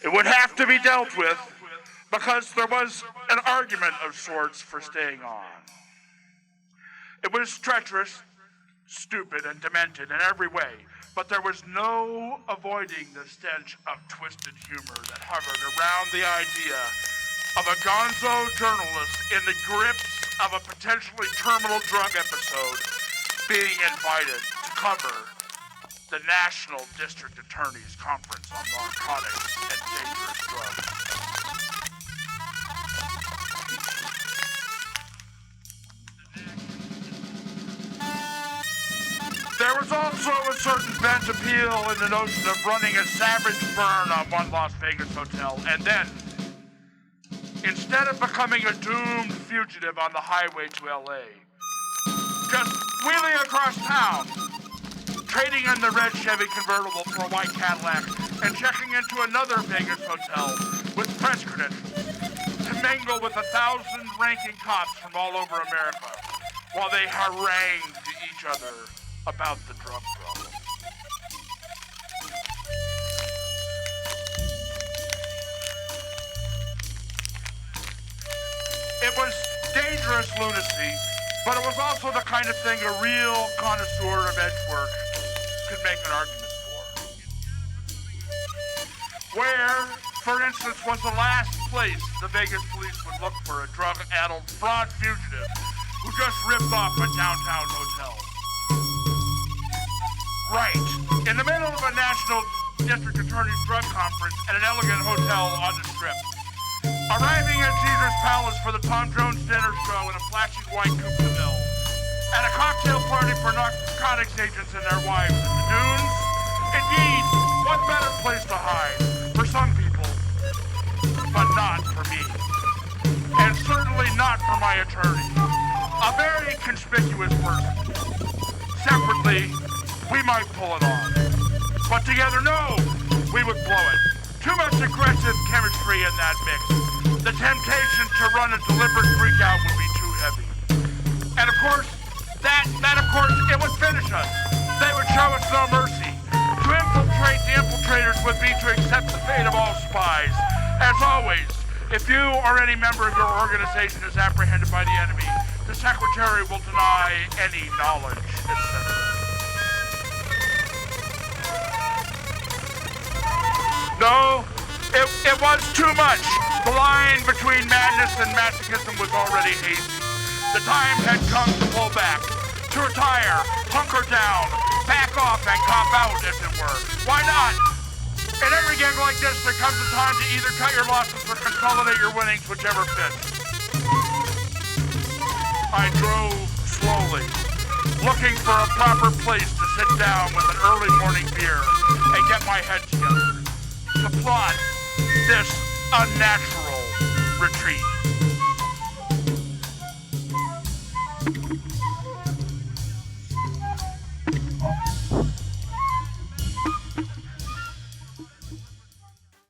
It would have to be dealt with because there was an argument of sorts for staying on. It was treacherous, stupid, and demented in every way, but there was no avoiding the stench of twisted humor that hovered around the idea of a gonzo journalist in the grips of a potentially terminal drug episode being invited to cover the National District Attorney's Conference on Narcotics and Dangerous Drugs. There was also a certain bent appeal in the notion of running a savage burn on one Las Vegas hotel and then, instead of becoming a doomed fugitive on the highway to LA, just wheeling across town, trading in the red Chevy convertible for a white Cadillac, and checking into another Vegas hotel with press credentials to mingle with 1,000 ranking cops from all over America while they harangued each other about the drug problem. It was dangerous lunacy, but it was also the kind of thing a real connoisseur of edge work could make an argument for. Where, for instance, was the last place the Vegas police would look for a drug-addled fraud fugitive who just ripped off a downtown hotel? Right, in the middle of a National District Attorney's drug conference at an elegant hotel on the Strip. Arriving at Caesar's Palace for the Tom Jones dinner show in a flashing white coupe de ville. At a cocktail party for narcotics agents and their wives in the dunes. Indeed, what better place to hide? For some people, but not for me. And certainly not for my attorney. A very conspicuous person. Separately, we might pull it off. But together, no, we would blow it. Too much aggressive chemistry in that mix. The temptation to run a deliberate freakout would be too heavy. And of course, it would finish us. They would show us no mercy. To infiltrate the infiltrators would be to accept the fate of all spies. As always, if you or any member of your organization is apprehended by the enemy, the secretary will deny any knowledge, etc. No, it was too much. The line between madness and masochism was already hazy. The time had come to pull back, to retire, hunker down, back off and cop out, as it were. Why not? In every gig like this, there comes a time to either cut your losses or consolidate your winnings, whichever fits. I drove slowly, looking for a proper place to sit down with an early morning beer and get my head together to plot this unnatural retreat.